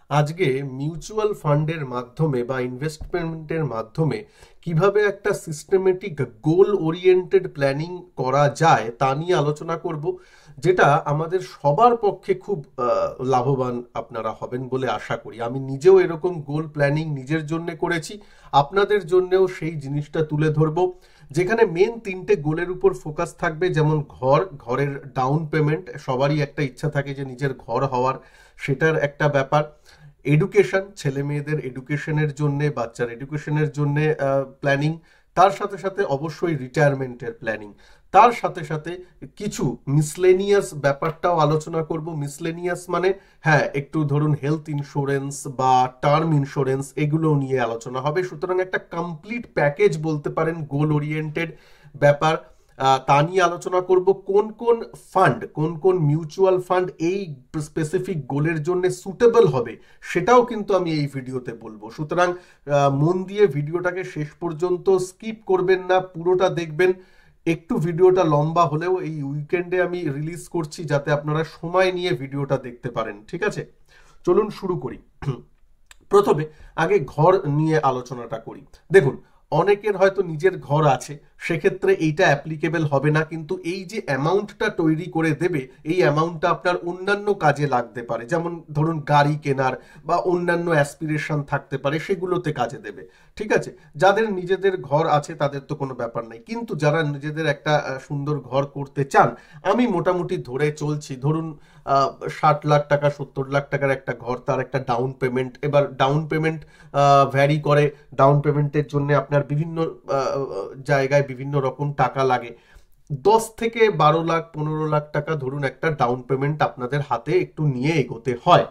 আজকে মিউচুয়াল ফান্ডের মাধ্যমে বা ইনভেস্টমেন্টের মাধ্যমে কিভাবে একটা সিস্টেমেটিক গোল ওরিয়েন্টেড প্ল্যানিং করা যায় তা নিয়ে আলোচনা করব, যেটা আমাদের সবার পক্ষে খুব লাভবান আপনারা হবেন বলে আশা করি। আমি নিজেও এরকম গোল প্ল্যানিং নিজের জন্য করেছি, আপনাদের জন্যও সেই জিনিসটা তুলে ধরবো, যেখানে মেন তিনটে গোলের উপর ফোকাস থাকবে। যেমন ঘরের ডাউন পেমেন্ট, সবারই একটা ইচ্ছা থাকে যে নিজের ঘর হওয়ার, সেটার একটা ব্যাপার। এডুকেশন, ছেলে মেয়েদের এডুকেশনের জন্য, বাচ্চার এডুকেশনের জন্য প্ল্যানিং। তার সাথে সাথে অবশ্যই রিটায়ারমেন্টের প্ল্যানিং। তার সাথে সাথে কিছু মিসলেনিয়াস ব্যাপারটাও আলোচনা করব। মিসলেনিয়াস মানে হ্যাঁ, একটু ধরুন হেলথ ইন্স্যুরেন্স বা টার্ম ইন্স্যুরেন্স, এগুলো নিয়ে আলোচনা হবে। সুতরাং একটা কমপ্লিট প্যাকেজ বলতে পারেন গোল ওরিয়েন্টেড ব্যাপার। তা নিয়ে আলোচনা করব। কোন কোন ফান্ড, কোন কোন মিউচুয়াল ফান্ড এই স্পেসিফিক গোলের জন্য সুটেবল হবে, সেটাও কিন্তু আমি এই ভিডিওতে বলবো। সুতরাং মন দিয়ে ভিডিওটাকে শেষ পর্যন্ত স্কিপ করবেন না, পুরোটা দেখবেন। একটু ভিডিওটা লম্বা হলেও এই উইকেন্ডে আমি রিলিজ করছি, যাতে আপনারা সময় নিয়ে ভিডিওটা দেখতে পারেন। ঠিক আছে, চলুন শুরু করি। প্রথমে আগে ঘর নিয়ে আলোচনাটা করি। দেখুন, অনেকের হয়তো নিজের ঘর আছে, সেক্ষেত্রে এইটা অ্যাপ্লিকেবল হবে না, কিন্তু এই যে অ্যামাউন্টটা তৈরি করে দেবে, এই অ্যামাউন্টটা আপনার অন্যান্য কাজে লাগতে পারে। যেমন ধরুন গাড়ি কেনার বা অন্যান্য অ্যাসপিরেশন থাকতে পারে, সেগুলোতে কাজে দেবে। ঠিক আছে, যাদের নিজেদের ঘর আছে তাদের তো কোনো ব্যাপার নাই, কিন্তু যারা নিজেদের একটা সুন্দর ঘর করতে চান, আমি মোটামুটি ধরে চলছি, ধরুন 60 লাখ টাকা 70 লাখ টাকার একটা ঘর, তার একটা ডাউন পেমেন্ট। এবার ডাউন পেমেন্ট ভ্যারি করে, ডাউন পেমেন্টের জন্য আপনার বিভিন্ন জায়গায় বিভিন্ন রকম টাকা লাগে। 10 থেকে 12 লাখ 15 লাখ টাকা ধরুন একটা ডাউন পেমেন্ট আপনাদের হাতে একটু নিয়ে এগোতে হয়।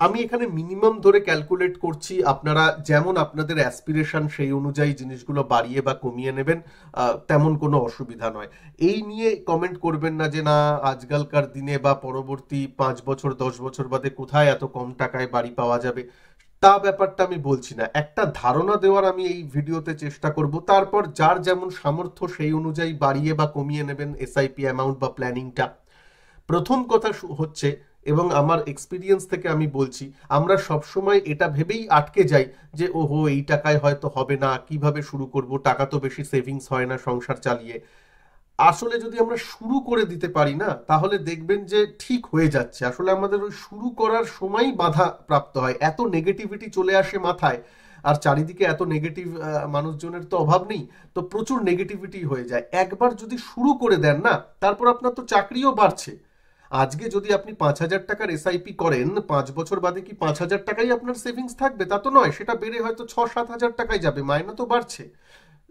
আমি এখানে মিনিমাম ধরে ক্যালকুলেট করছি, আপনারা যেমন আপনাদের অ্যাসপিরেশন সেই অনুযায়ী জিনিসগুলো বাড়িয়ে বা কমিয়ে নেবেন, তেমন কোনো অসুবিধা নয়। এই নিয়ে কমেন্ট করবেন না যে না, আজকালকার দিনে বা পরবর্তী 5 বছর 10 বছর বাদে কোথায় এত কম টাকায় বাড়ি পাওয়া যাবে, তা ব্যাপারটা আমি বলছি না। একটা ধারণা দেওয়ার আমি এই ভিডিওতে চেষ্টা করব, তারপর যার যেমন সামর্থ্য সেই অনুযায়ী বাড়িয়ে বা কমিয়ে নেবেন এসআইপি অ্যামাউন্ট বা প্ল্যানিংটা। প্রথম কথা হচ্ছে, এবং আমার এক্সপিরিয়েন্স থেকে আমি বলছি, আমরা সবসময় এটা ভেবেই আটকে যাই যে ওহো এই টাকায় হয়তো হবে না, কিভাবে শুরু করব, টাকা তো বেশি সেভিংস হয় না সংসার চালিয়ে। আসলে যদি আমরা শুরু করে দিতে পারি না, তাহলে দেখবেন যে ঠিক হয়ে যাচ্ছে। আসলে আমাদের ওই শুরু করার সময়ই বাধা প্রাপ্ত হয়, এত নেগেটিভিটি চলে আসে মাথায়, আর চারিদিকে এত নেগেটিভ মানুষজনের তো অভাব নেই, তো প্রচুর নেগেটিভিটি হয়ে যায়। একবার যদি শুরু করে দেন না, তারপর আপনার তো চাকরিও বাড়ছে। আজকে যদি আপনি 5,000 টাকার এসআইপি করেন, 5 বছর বাদে কি 5,000 টাকাই আপনার সেভিংস থাকবে? তা তো নয়, সেটা বেড়ে হয়তো 6-7 হাজার টাকায় যাবে, মাইনে তো বাড়ছে।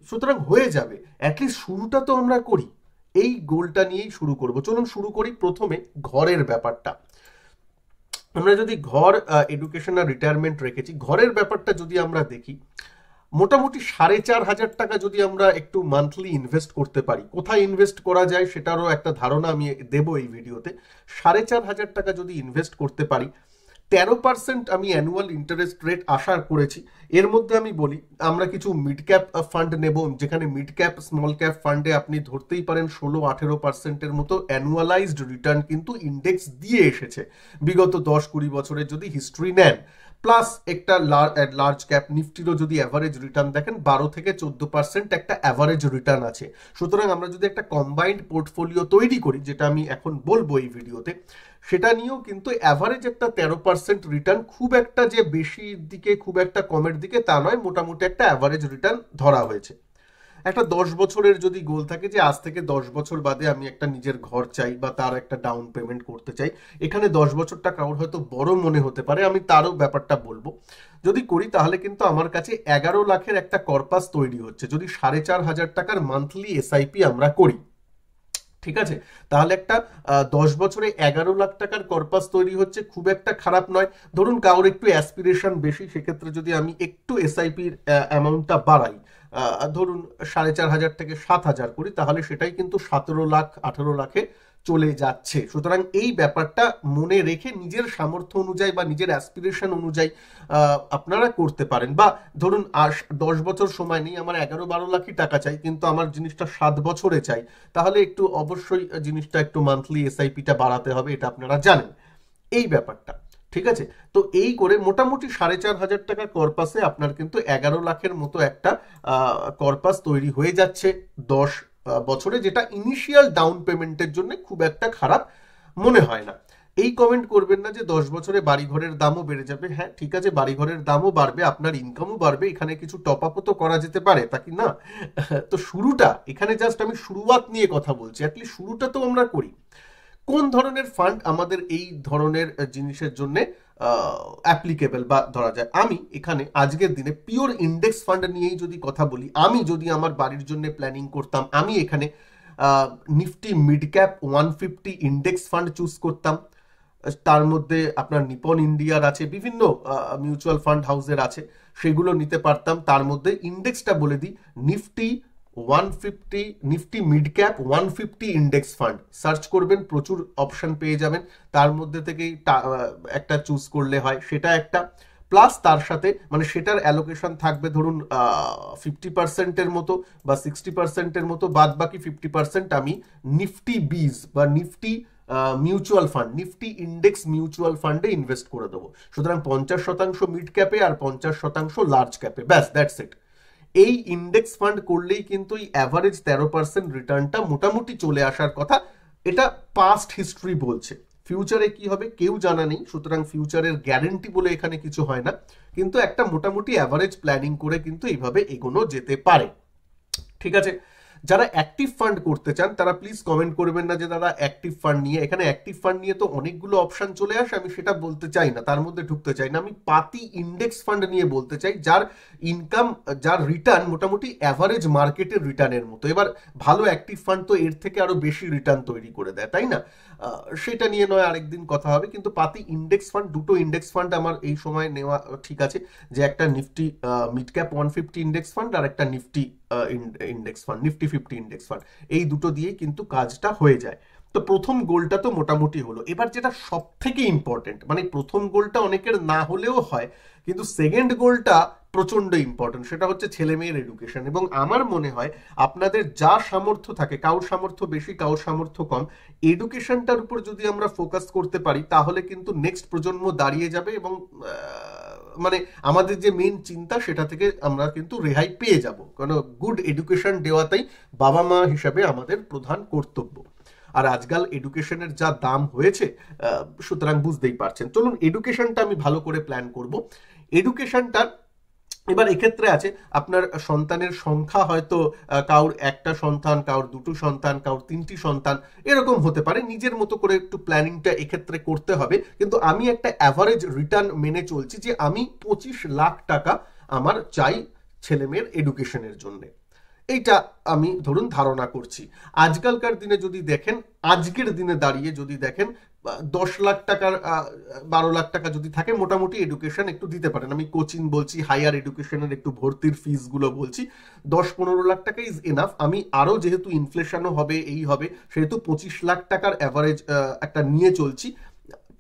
সুতরাং হয়ে যাবে, অ্যাটলিস্ট শুরুটা তো আমরা করি। এই গোলটা নিয়েই শুরু করব। চলুন শুরু করি। প্রথমে ঘরের ব্যাপারটা। আমরা যদি ঘর, এডুকেশন আর রিটায়ারমেন্ট রেখেছি, ঘরের ব্যাপারটা যদি আমরা দেখি, মোটামুটি 4,500 টাকা যদি আমরা একটু মান্থলি ইনভেস্ট করতে পারি, কোথায় ইনভেস্ট করা যায় সেটারও একটা ধারণা আমি দেবো এই ভিডিওতে। 4,500 টাকা যদি ইনভেস্ট করতে পারি, 13% আমি অ্যানুয়াল ইন্টারেস্ট রেট আশা করেছি। এর মধ্যে আমি বলি, আমরা কিছু মিড ক্যাপ ফান্ড নেব, যেখানে মিড ক্যাপ স্মল ক্যাপ ফান্ডে আপনি ধরতেই পারেন 16-18%-এর মতো অ্যানুয়ালাইজড রিটার্ন কিন্তু ইন্ডেক্স দিয়ে এসেছে বিগত 10-20 বছরের যদি হিস্ট্রি নেন। প্লাস একটা লার্জ ক্যাপ নিফটিরও যদি অ্যাভারেজ রিটার্ন দেখেন, 12 থেকে 14% একটা অ্যাভারেজ রিটার্ন আছে। সুতরাং আমরা যদি একটা কম্বাইন্ড পোর্টফোলিও তৈরি করি, যেটা আমি এখন বলবো এই ভিডিওতে, সেটা নিয়েও কিন্তু অ্যাভারেজ একটা 13% রিটার্ন, খুব একটা যে বেশির দিকে খুব একটা কমের দিকে তা নয়, মোটামুটি একটা অ্যাভারেজ রিটার্ন ধরা হয়েছে। একটা 10 বছরের যদি গোল থাকে যে আজ থেকে 10 বছর বাদে আমি একটা নিজের ঘর চাই বা তার একটা ডাউন পেমেন্ট করতে চাই, এখানে 10 বছরটা কারোর হয়তো বড় মনে হতে পারে, আমি তারও ব্যাপারটা বলবো। যদি করি তাহলে কিন্তু আমার কাছে 11 লাখের একটা কর্পাস তৈরি হচ্ছে, যদি 4,500 টাকার মান্থলি এসআইপি আমরা করি। ঠিক আছে, তাহলে একটা 10 বছরে 11 লাখ টাকার কর্পাস তৈরি হচ্ছে, খুব একটা খারাপ নয়। ধরুন কারোর একটু অ্যাসপিরেশন বেশি, সেক্ষেত্রে যদি আমি একটু এসআইপির অ্যামাউন্টটা বাড়াই, ধরুন 4,500 থেকে 7,000 করি, তাহলে সেটাই কিন্তু 17 লাখ 18 লাখে চলে যাচ্ছে। সুতরাং এই ব্যাপারটা মনে রেখে নিজের সামর্থ্য অনুযায়ী বা নিজের অ্যাসপিরেশন অনুযায়ী আপনারা করতে পারেন। বা ধরুন আর 10 বছর সময় নেই, আমার 11-12 লাখই টাকা চাই, কিন্তু আমার জিনিসটা 7 বছরে চাই, তাহলে একটু অবশ্যই জিনিসটা একটু মান্থলি এসআইপিটা বাড়াতে হবে, এটা আপনারা জানেন এই ব্যাপারটা। ঠিক আছে? তো এই করে মোটামুটি 4,500 টাকা কর্পাসে আপনার কিন্তু 11 লাখের মতো একটা কর্পাস তৈরি হয়ে যাচ্ছে 10 বছরে, যেটা ইনিশিয়াল ডাউন পেমেন্টের জন্য খুব একটা খারাপ মনে হয় না। এই কমেন্ট করবেন না যে 10 বছরে বাড়িঘরের দামও বেড়ে যাবে। হ্যাঁ ঠিক আছে, বাড়িঘরের দামও বাড়বে, আপনার ইনকামও বাড়বে, এখানে কিছু টপ আপও তো করা যেতে পারে, তা কি না? তো শুরুটা এখানে জাস্ট আমি শুরুয়াত নিয়ে কথা বলছি, অ্যাটলিস্ট শুরুটা তো আমরা করি। কোন ধরনের ফান্ড আমাদের এই ধরনের জিনিসের জন্য অ্যাপ্লিকেবল বা ধরা যায়? আমি এখানে আজকের দিনে পিওর ইন্ডেক্স ফান্ড নিয়েই যদি কথা বলি, আমি যদি আমার বাড়ির জন্য প্ল্যানিং করতাম, আমি এখানে Nifty mid cap 150 index fund choose করতাম। তার মধ্যে আপনার নিপন ইন্ডিয়ার আছে, বিভিন্ন মিউচুয়াল ফান্ড হাউসের আছে, সেগুলো নিতে পারতাম। তার মধ্যে ইন্ডেক্সটা বলে দিই, Nifty 150, Nifty mid cap 150 index fund search করবেন, প্রচুর অপশন পেয়ে যাবেন, তার মধ্যে থেকেই একটা চুজ করলে হয়, সেটা একটা। প্লাস তার সাথে মানে সেটার অ্যালোকেশন থাকবে ধরুন 50%-এর মতো বা 60%-এর মতো, বাদ বাকি 50% আমি নিফটি বিজ বা Nifty mutual fund, Nifty index mutual ফান্ডে ইনভেস্ট করে দেবো। সুতরাং 50% মিড ক্যাপে আর 50% লার্জ ক্যাপে, ব্যাস দ্যাটস ইট। এই ইন্ডেক্স ফান্ড করলেই কিন্তু এই অ্যাভারেজ 13% রিটার্নটা মোটামুটি চলে আসার কথা, এটা পাস্ট হিস্ট্রি বলছে। ফিউচারে কি হবে কেউ জানা নেই, সুতরাং ফিউচারের গ্যারেন্টি বলে এখানে কিছু হয় না, কিন্তু একটা মোটামুটি অ্যাভারেজ প্ল্যানিং করে কিন্তু এইভাবে এগোনো যেতে পারে। ঠিক আছে, যারা অ্যাক্টিভ ফান্ড করতে চান তারা প্লিজ কমেন্ট করবেন না যে দাদা অ্যাক্টিভ ফান্ড নিয়ে, এখানে অ্যাক্টিভ ফান্ড নিয়ে তো অনেকগুলো অপশন চলে আসে, আমি সেটা বলতে চাই না, তার মধ্যে ঢুকতে চাই না। আমি পাতি ইন্ডেক্স ফান্ড নিয়ে বলতে চাই, যার ইনকাম, যার রিটার্ন মোটামুটি অ্যাভারেজ মার্কেটের রিটার্নের মতো। এবার ভালো অ্যাক্টিভ ফান্ড তো এর থেকে আরো বেশি রিটার্ন তৈরি করে দেয়, তাই না? সেটা নিয়ে নয় আরেকদিন কথা হবে, কিন্তু পাতি ইন্ডেক্স ফান্ড, দুটো ইন্ডেক্স ফান্ড আমার এই সময় নেওয়া ঠিক আছে, যে একটা Nifty mid cap 150 index fund আর একটা Nifty index fund, Nifty 50 index fund, এই দুটো দিয়ে কিন্তু কাজটা হয়ে যায়। তো প্রথম গোলটা তো মোটামুটি হলো। এবার যেটা সব থেকে ইম্পর্টেন্ট, মানে প্রথম গোলটা অনেকের না হলেও হয়, কিন্তু সেকেন্ড গোলটা প্রচন্ড ইম্পর্টেন্ট, সেটা হচ্ছে ছেলে মেয়ের এডুকেশন। এবং আমার মনে হয় আপনাদের যা সামর্থ্য থাকে, কারোর সামর্থ্য বেশি কারোর সামর্থ্য কম, এডুকেশনটার উপর যদি আমরা ফোকাস করতে পারি তাহলে কিন্তু নেক্সট প্রজন্ম দাঁড়িয়ে যাবে, এবং মানে আমাদের যে মেইন চিন্তা সেটা থেকে আমরা কিন্তু রেহাই পেয়ে যাব, কারণ গুড এডুকেশন দেওয়াটাই বাবা মা হিসাবে আমাদের প্রধান কর্তব্য। আর আজকাল এডুকেশনের যা দাম হয়েছে, সুতরাং বুঝতেই পারছেন। চলুন এডুকেশনটা আমি ভালো করে প্ল্যান করব। এডুকেশনটা এবার এক্ষেত্রে আছে আপনার সন্তানের সংখ্যা, হয়তো কাউর একটা সন্তান, কাউর দুটো সন্তান, কাউর 3টি সন্তান, এরকম হতে পারে, নিজের মতো করে একটু প্ল্যানিংটা এক্ষেত্রে করতে হবে। কিন্তু আমি একটা অ্যাভারেজ রিটার্ন মেনে চলছি, যে আমি 25 লাখ টাকা আমার চাই ছেলে মেয়ের এডুকেশনের জন্য, এইটা আমি ধরুন ধারণা করছি। আজকালকার দিনে যদি দেখেন, আজকের দিনে দাঁড়িয়ে যদি দেখেন, 10 লাখ টাকার 12 লাখ টাকা যদি থাকে, মোটামুটি এডুকেশন একটু দিতে পারেন। আমি কোচিং বলছি, হায়ার এডুকেশনের একটু ভর্তির ফিস গুলো বলছি, 10-15 লাখ টাকা ইজ এনাফ। আমি আরো যেহেতু ইনফ্লেশনও হবে, এই হবে, সেহেতু 25 লাখ টাকার অ্যাভারেজ একটা নিয়ে চলছি।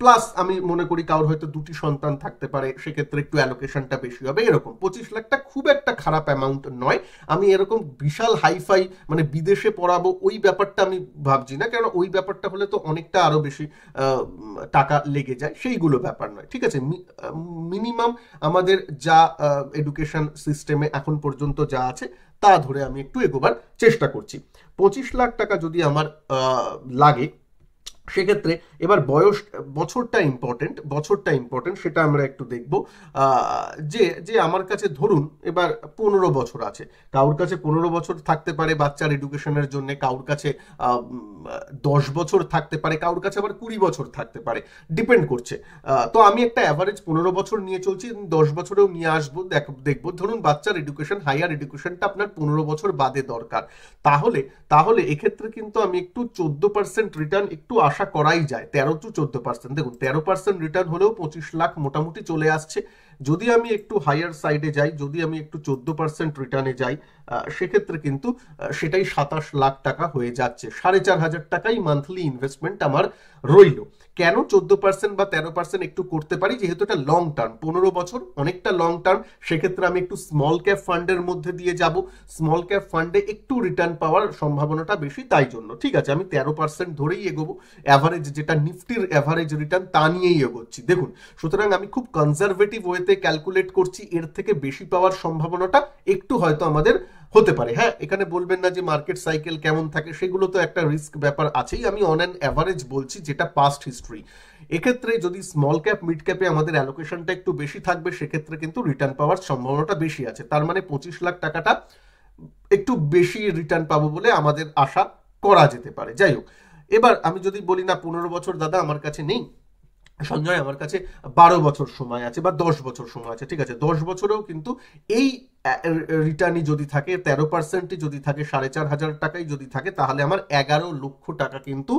প্লাস আমি মনে করি কারোর হয়তো 2টি সন্তান থাকতে পারে, সেক্ষেত্রে একটু অ্যালোকেশনটা বেশি হবে, এরকম 25 লাখটা খুব একটা খারাপ অ্যামাউন্ট নয়। আমি এরকম বিশাল হাইফাই মানে বিদেশে পড়াবো ওই ব্যাপারটা আমি ভাবছি না, কারণ ওই ব্যাপারটা হলে তো অনেকটা আরো বেশি টাকা লেগে যায়, সেইগুলো ব্যাপার নয়। ঠিক আছে, মিনিমাম আমাদের যা এডুকেশন সিস্টেমে এখন পর্যন্ত যা আছে তা ধরে আমি একটু এগোবার চেষ্টা করছি। 25 লাখ টাকা যদি আমার লাগে, সেক্ষেত্রে এবার বছরটা ইম্পর্টেন্ট, সেটা আমরা একটু দেখব। যে যে আমার কাছে ধরুন এবার 15 বছর আছে, কারোর কাছে 15 বছর থাকতে পারে বাচ্চার এডুকেশনের জন্য, কারোর কাছে 10 বছর থাকতে পারে, কারোর কাছে আবার 20 বছর থাকতে পারে, ডিপেন্ড করছে। তো আমি একটা অ্যাভারেজ 15 বছর নিয়ে চলছি, 10 বছরেও নিয়ে আসবো, দেখবো ধরুন বাচ্চার এডুকেশন, হায়ার এডুকেশনটা আপনার 15 বছর বাদে দরকার, তাহলে এক্ষেত্রে কিন্তু আমি একটু 14% রিটার্ন একটু আশা করাই যায়, 13 to 14%। দেখুন 13% রিটার্ন হলেও 25 লাখ মোটামুটি চলে আসছে। যদি আমি একটু হায়ার সাইডে যাই, যদি আমি একটু 14% রিটার্নে যাই, সেক্ষেত্রে কিন্তু সেটাই 27 লাখ টাকা হয়ে যাচ্ছে, 4,500 টাকাই মান্থলি ইনভেস্টমেন্ট আমার রইল। কেন 14% বা 13% একটু করতে পারি, যেহেতু এটা লং টার্ম, 15 বছর অনেকটা লং টার্ম, সেক্ষেত্রে আমি একটু স্মল ক্যাপ ফান্ডের মধ্যে দিয়ে যাব, স্মল ক্যাপ ফান্ডে একটু রিটার্ন পাওয়ার সম্ভাবনাটা বেশি, তাই জন্য ঠিক আছে আমি 13% ধরেই এগোবো, অ্যাভারেজ যেটা নিফটির অ্যাভারেজ রিটার্ন তা নিয়েই এগোচ্ছি। দেখুন, সুতরাং আমি খুব কনজারভেটিভ ওয়েতে ক্যালকুলেট করছি, এর থেকে বেশি পাওয়ার সম্ভাবনাটা একটু হয়তো আমাদের হতে পারে। হ্যাঁ, এখানে বলবেন না যে মার্কেট সাইকেল কেমন থাকে, সেগুলো তো একটা রিস্ক ব্যাপার আছেই, আমি অন অ্যান অ্যাভারেজ বলছি যেটা পাস্ট হিস্ট্রি। এক্ষেত্রে যদি স্মল ক্যাপ মিড ক্যাপে আমাদের অ্যালোকেশনটা একটু বেশি থাকবে, সেক্ষেত্রে কিন্তু রিটার্ন পাওয়ার সম্ভাবনাটা বেশি আছে, তার মানে 25 লাখ টাকাটা একটু বেশি রিটার্ন পাবো বলে আমাদের আশা করা যেতে পারে। যাই হোক, এবার আমি যদি বলি না 15 বছর দাদা আমার কাছে নেই সঞ্জয়, আমার কাছে 12 বছর সময় আছে বা 10 বছর সময় আছে, ঠিক আছে 10 বছরেও কিন্তু এই রিটার্নই যদি থাকে 13%ই যদি থাকে 4,500 টাকাই যদি থাকে, তাহলে আমার 11 লক্ষ টাকা কিন্তু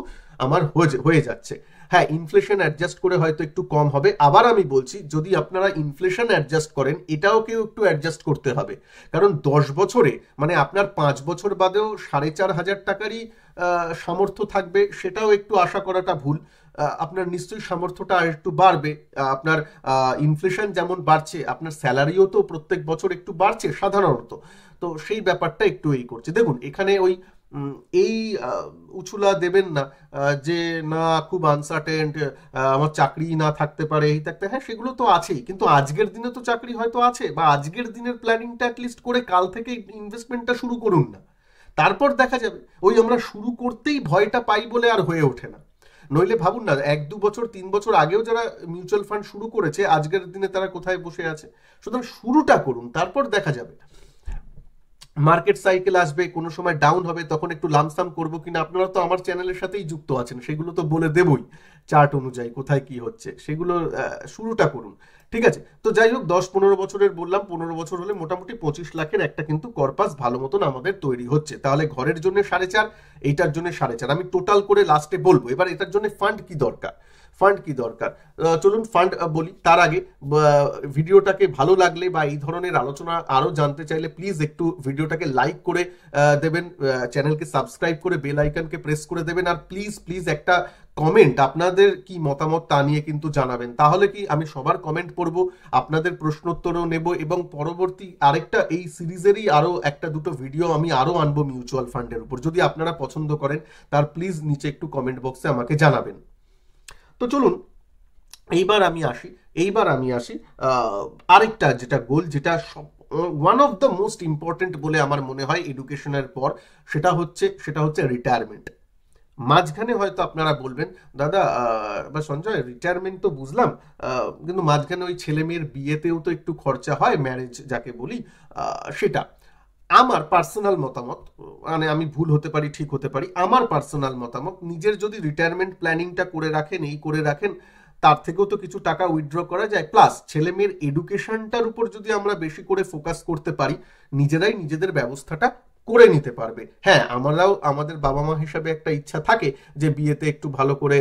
আমার হয়ে যাচ্ছে। হ্যাঁ, ইনফ্লেশন অ্যাডজাস্ট করে হয়তো একটু কম হবে, আবার আমি বলছি যদি আপনারা ইনফ্লেশন অ্যাডজাস্ট করেন এটাও কেউ একটু অ্যাডজাস্ট করতে হবে, কারণ 10 বছরে মানে আপনার 5 বছর বাদেও 4,500 টাকারই সামর্থ্য থাকবে, সেটাও একটু আশা করাটা ভুল। আপনার নিশ্চয়ই সামর্থ্যটা আর একটু বাড়বে, আপনার ইনফ্লেশন যেমন বাড়ছে আপনার স্যালারিও তো প্রত্যেক বছর একটু বাড়ছে সাধারণত, তো সেই ব্যাপারটা একটু এই করছে। দেখুন এখানে ওই এই উছুলা দেবেন না যে না খুব আনসার্টেন, আমার চাকরি না থাকতে পারে এই থাকতে, হ্যাঁ সেগুলো তো আছেই, কিন্তু আজকের দিনে তো চাকরি হয়তো আছে, বা আজকের দিনের প্ল্যানিংটা অ্যাটলিস্ট করে কাল থেকে ইনভেস্টমেন্টটা শুরু করুন না, তারপর দেখা যাবে। ওই আমরা শুরু করতেই ভয়টা পাই বলে আর হয়ে ওঠে না, নইলে ভাবুন না 1-2 বছর 3 বছর আগেও যারা মিউচুয়াল ফান্ড শুরু করেছে আজকের দিনে তারা কোথায় বসে আছে। সুতরাং শুরুটা করুন, তারপর দেখা যাবে মার্কেট সাইকেল আসবে, কোনো সময় ডাউন হবে, তখন একটু লামসাম করবো কিনা, আপনারা তো আমার চ্যানেলের সাথেই যুক্ত আছেন, সেগুলো তো বলে দেবই চার্ট অনুযায়ী কোথায় কি হচ্ছে, সেগুলো শুরুটা করুন, ঠিক আছে। তো যাই হোক 10-15 বছরের বললাম, 15 বছর হলে মোটামুটি 25 লাখের একটা কিন্তু কর্পাস ভালো মতন আমাদের তৈরি হচ্ছে, তাহলে ঘরের জন্য 4.5, এইটার জন্য 4.5, আমি টোটাল করে লাস্টে বলবো। এবার এটার জন্য ফান্ড কি দরকার, ফান্ড কি দরকার, চলুন ফান্ড বলি। তার আগে ভিডিওটাকে ভালো লাগলে বা এই ধরনের আলোচনা আরো জানতে চাইলে প্লিজ একটু ভিডিওটাকে লাইক করে দেবেন, চ্যানেলকে সাবস্ক্রাইব করে বেল আইকনকে প্রেস করে দেবেন, আর প্লিজ প্লিজ একটা কমেন্ট আপনাদের কি মতামত তা নিয়ে কিন্তু জানাবেন, তাহলে কি আমি সবার কমেন্ট পড়বো, আপনাদের প্রশ্নোত্তরও নেব, এবং পরবর্তী আরেকটা এই সিরিজেরই আরো একটা দুটো ভিডিও আমি আরো আনবো মিউচুয়াল ফান্ডের উপর, যদি আপনারা পছন্দ করেন তার প্লিজ নিচে একটু কমেন্ট বক্সে আমাকে জানাবেন। তো চলুন এইবার আমি আসি আরেকটা যেটা গোল, যেটা one of the most important বলে আমার মনে হয় এডুকেশনের পর, সেটা হচ্ছে রিটায়ারমেন্ট। মাঝখানে হয়তো আপনারা বলবেন দাদা বা সঞ্জয় রিটায়ারমেন্ট তো বুঝলাম, কিন্তু মাঝখানে ওই ছেলে মেয়ের বিয়েতেও তো একটু খরচা হয়, ম্যারেজ যাকে বলি, সেটা আমার পার্সোনাল মতামত, মানে আমি ভুল হতে পারি ঠিক হতে পারি, আমার পার্সোনাল মতামত নিজের যদি রিটায়ারমেন্ট প্ল্যানিংটা করে রাখেন, এই করে রাখেন, তার থেকেও তো কিছু টাকা উইথড্র করা যায়, প্লাস ছেলে মেয়ের এডুকেশনটার উপর যদি আমরা বেশি করে ফোকাস করতে পারি, নিজেরাই নিজেদের ব্যবস্থাটা করে নিতে পারবে। হ্যাঁ, আমরাও আমাদের বাবা মা হিসাবে একটা ইচ্ছা থাকে যে বিয়েতে একটু ভালো করে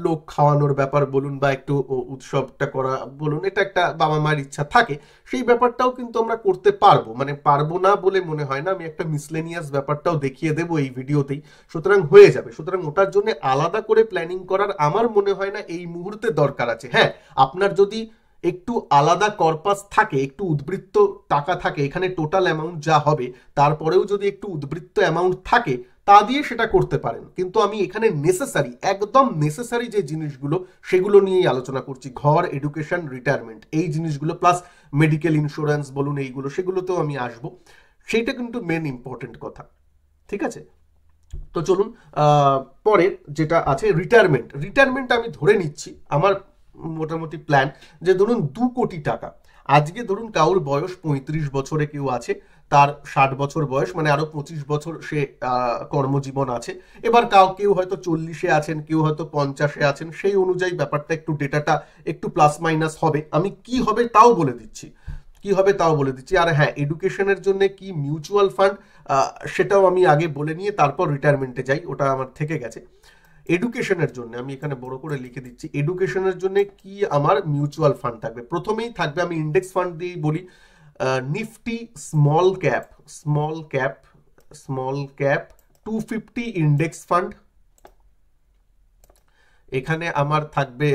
লোক খাওয়ানোর ব্যাপার বলুন বা একটু উৎসবটা করা বলুন, এটা একটা বাবা মায়ের ইচ্ছা থাকে, সেই ব্যাপারটাও কিন্তু আমরা করতে পারবো, মানে পারবো না বলে মনে হয় না, আমি একটা মিসলেনিয়াস ব্যাপারটাও দেখিয়ে দেবো এই ভিডিওতেই, সুতরাং হয়ে যাবে। সুতরাং ওটার জন্য আলাদা করে প্ল্যানিং করার আমার মনে হয় না এই মুহূর্তে দরকার আছে। হ্যাঁ, আপনার যদি একটু আলাদা কর্পাস থাকে, একটু উদ্বৃত্ত টাকা থাকে, এখানে টোটাল অ্যামাউন্ট যা হবে তারপরেও যদি একটু উদ্বৃত্ত অ্যামাউন্ট থাকে তা দিয়ে সেটা করতে পারেন, কিন্তু আমি এখানে নেসেসারি, একদম নেসেসারি যে জিনিসগুলো সেগুলো নিয়েই আলোচনা করছি, ঘর, এডুকেশন, রিটায়ারমেন্ট, এই জিনিসগুলো প্লাস মেডিকেল ইন্স্যুরেন্স বলুন, এইগুলো সেগুলোতেও আমি আসবো, সেইটা কিন্তু মেন ইম্পর্টেন্ট কথা, ঠিক আছে। তো চলুন পরের যেটা আছে রিটায়ারমেন্ট আমি ধরে নিচ্ছি আমার মোটামুটি প্ল্যান যে ধরুন 2 কোটি টাকা, আজকে ধরুন কাউর বয়স 35 বছরে কেউ আছে, তার 60 বছর বয়স, মানে আরো 25 বছর সে কর্মজীবন আছে, এবার কেউ হয়তো 40-এ আছেন, কেউ হয়তো 50-এ আছেন, সেই অনুযায়ী ব্যাপারটা একটু ডেটাটা একটু প্লাস মাইনাস হবে, আমি কি হবে তাও বলে দিচ্ছি, আর হ্যাঁ এডুকেশনের জন্য কি মিউচুয়াল ফান্ড সেটাও আমি আগে বলে নিয়ে তারপর রিটায়ারমেন্টে যাই, ওটা আমার থেকে গেছে। এডুকেশনের জন্য আমি এখানে বড় করে লিখে দিচ্ছি, এডুকেশনের জন্য কি আমার মিউচুয়াল ফান্ড থাকবে, প্রথমেই থাকবে, আমি ইন্ডেক্স ফান্ড দিয়েই বলি, Nifty small cap 250 index fund, এখানে আমার থাকবে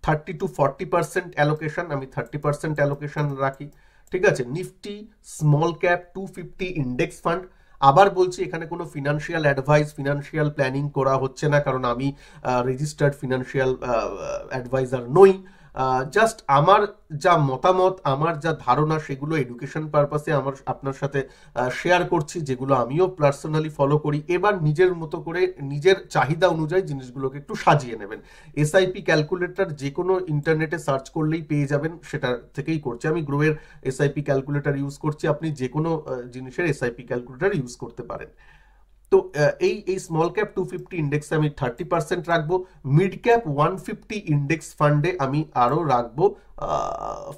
30 to 40% অ্যালোকেশন, আমি 30% অ্যালোকেশন রাখি। ঠিক আছে, Nifty small cap 250 index fund. আবার বলছি এখানে কোনো ফিনান্সিয়াল অ্যাডভাইস, ফিনান্সিয়াল প্ল্যানিং করা হচ্ছে না, কারণ আমি রেজিস্টার্ড ফিনান্সিয়াল অ্যাডভাইজার নই। জাস্ট আমার যা মতামত, আমার যা ধারণা, সেগুলো এডুকেশন পারপাসে আমার আপনার সাথে শেয়ার করছি, যেগুলো আমিও পার্সোনালি ফলো করি। এবার নিজের মতো করে নিজের চাহিদা অনুযায়ী জিনিসগুলোকে একটু সাজিয়ে নেবেন। এসআইপি ক্যালকুলেটর যে কোনো ইন্টারনেটে সার্চ করলেই পেয়ে যাবেন, সেটা থেকেই করছি আমি। গ্রোয়ের এসআইপি ক্যালকুলেটর ইউজ করছি, আপনি যে কোনো জিনিসের এসআইপি ক্যালকুলেটর ইউজ করতে পারেন। তো এই স্মল ক্যাপ 250 ইন্ডেক্সে আমি 30% রাখবো। মিড ক্যাপ 150 ইন্ডেক্স ফান্ডে আমি আরো রাখবো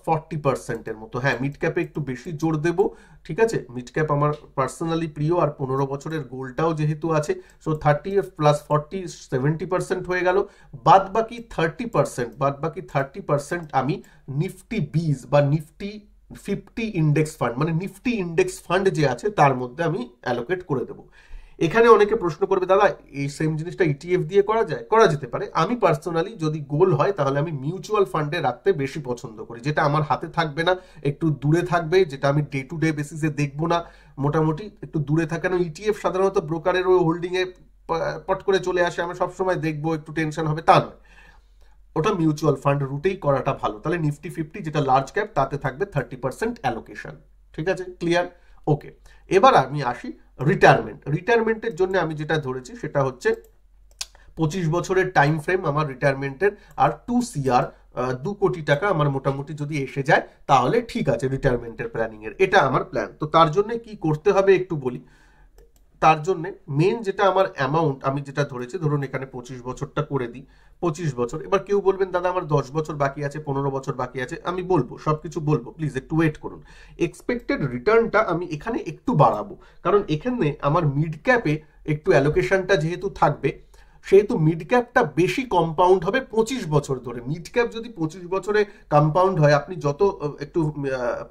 40%-এর মতো। হ্যাঁ, মিড ক্যাপে একটু বেশি জোর দেব। ঠিক আছে, মিড ক্যাপ আমার পার্সোনালি প্রিয়, আর 15 বছরের গোলটাও যেহেতু আছে, সো 30 + 40 70% হয়ে গেল। বাদ বাকি 30% আমি নিফটি 20 বা নিফটি 50 ইন্ডেক্স ফান্ড, মানে নিফটি ইন্ডেক্স ফান্ড যে আছে তার মধ্যে আমি অ্যালোকেট করে দেবো। এখানে অনেকে প্রশ্ন করবে, দাদা এই সেম জিনিসটা ইটিএফ দিয়ে করা যায়? করা যেতে পারে। আমি পার্সোনালি যদি গোল হয় তাহলে আমি মিউচুয়াল ফান্ডে রাখতে বেশি পছন্দ করি, যেটা আমার হাতে থাকবে না, একটু দূরে থাকবে, যেটা আমি ডে টু ডে বেসিসে দেখবো না, মোটামুটি একটু দূরে থাকে। কারণ ইটিএফ সাধারণত ব্রোকারের ওই হোল্ডিংয়ে পট করে চলে আসে, আমি সবসময় দেখবো, একটু টেনশন হবে, তা নয়। ওটা মিউচুয়াল ফান্ড রুটেই করাটা ভালো। তাহলে নিফটি 50 যেটা লার্জ ক্যাপ, তাতে থাকবে 30% অ্যালোকেশন। ঠিক আছে, ক্লিয়ার? ওকে, এবার আমি আসি রিটায়ারমেন্টের জন্য আমি যেটা ধরেছি সেটা হচ্ছে 25 বছরের টাইম ফ্রেম আমার রিটায়ারমেন্টের, আর 2 CR 2 কোটি টাকা আমার মোটামুটি যদি এসে যায় তাহলে ঠিক আছে রিটায়ারমেন্টের প্ল্যানিং এর। এটা আমার প্ল্যান। তো তার জন্য কি করতে হবে একটু বলি। তার জন্য মেন যেটা আমার অ্যামাউন্ট আমি যেটা ধরেছি, ধরুন এখানে 25 বছরটা করে দিই, 25 বছর। এবার কেউ বলবেন দাদা আমার 10 বছর বাকি আছে, 15 বছর বাকি আছে, আমি বলবো সবকিছু বলবো, প্লিজ একটু ওয়েট করুন। এক্সপেক্টেড রিটার্নটা আমি এখানে একটু বাড়াবো, কারণ এখানে আমার মিড ক্যাপে একটু অ্যালোকেশনটা যেহেতু থাকবে, সেহেতু মিড ক্যাপটা বেশি কম্পাউন্ড হবে 25 বছর ধরে। মিড ক্যাপ যদি 25 বছরে কম্পাউন্ড হয়, আপনি যত একটু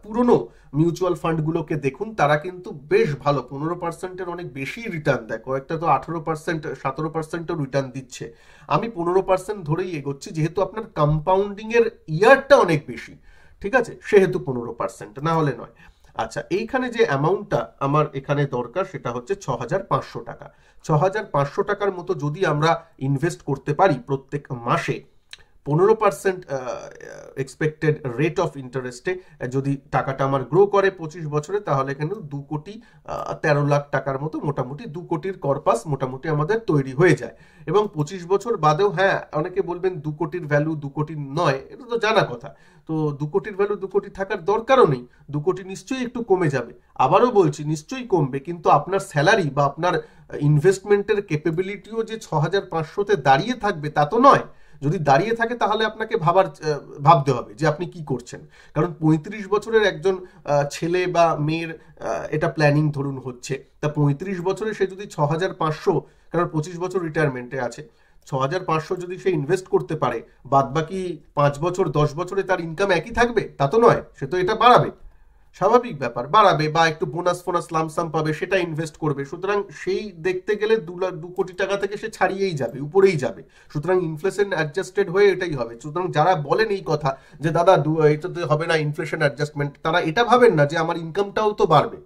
পুরনো মিউচুয়াল ফান্ডগুলোকে দেখুন, তারা কিন্তু বেশ ভালো, 15%-এর অনেক বেশি রিটার্ন দেয়, কয়েকটা তো 18%, 17%-ও রিটার্ন দিচ্ছে। আমি 15% ধরেই এগোচ্ছি, যেহেতু আপনার কম্পাউন্ডিং এর ইয়ারটা অনেক বেশি। ঠিক আছে, সেহেতু 15%, না হলে নয়। আচ্ছা, এইখানে যে অ্যামাউন্টটা আমার এখানে দরকার সেটা হচ্ছে 6,500 টাকা। 6,500 টাকার মতো যদি আমরা ইনভেস্ট করতে পারি প্রত্যেক মাসে 15% এক্সপেক্টেড রেট অফ ইন্টারেস্টে, যদি টাকাটা আমার গ্রো করে 25 বছরে, তাহলে কিন্তু 2,13,00,000 টাকার মতো, মোটামুটি 2 কোটির কর্পাস মোটামুটি আমাদের তৈরি হয়ে যায়। এবং 25 বছর বাদেও, হ্যাঁ অনেকে বলবেন 2 কোটির ভ্যালু 2 কোটি নয়, এটা তো জানা কথা। তো 2 কোটির ভ্যালু 2 কোটি থাকার দরকারও নেই, 2 কোটি নিশ্চয়ই একটু কমে যাবে। আবারও বলছি নিশ্চয়ই কমবে, কিন্তু আপনার স্যালারি বা আপনার ইনভেস্টমেন্টের ক্যাপাবিলিটিও যে 6,500-তে দাঁড়িয়ে থাকবে তা তো নয়। যদি দাঁড়িয়ে থাকে তাহলে আপনাকে ভাবতে হবে যে আপনি কি করছেন। কারণ 35 বছরের একজন ছেলে বা মেয়ের এটা প্ল্যানিং ধরুন হচ্ছে, তা 35 বছরে সে যদি 6,500, কারণ 25 বছর রিটায়ারমেন্টে আছে, 6,500 যদি সে ইনভেস্ট করতে পারে, বাদ বাকি 5 বছর 10 বছরে তার ইনকাম একই থাকবে তা তো নয়, সে তো এটা বাড়াবে, স্বাভাবিক ব্যাপার, বাড়াবে, বা একটু বোনাস ফোনাস লামসাম পাবে, সেটা ইনভেস্ট করবে। সুতরাং সেই দেখতে গেলে 2 কোটি টাকা থেকে সে ছাড়িয়েই যাবে, উপরেই যাবে। সুতরাং ইনফ্লেশন অ্যাডজাস্টেড হয়ে এটাই হবে। সুতরাং যারা বলেন এই কথা যে দাদা এটাতে হবে না ইনফ্লেশন অ্যাডজাস্টমেন্ট, তারা এটা ভাবেন না যে আমার ইনকামটাও তো বাড়বে।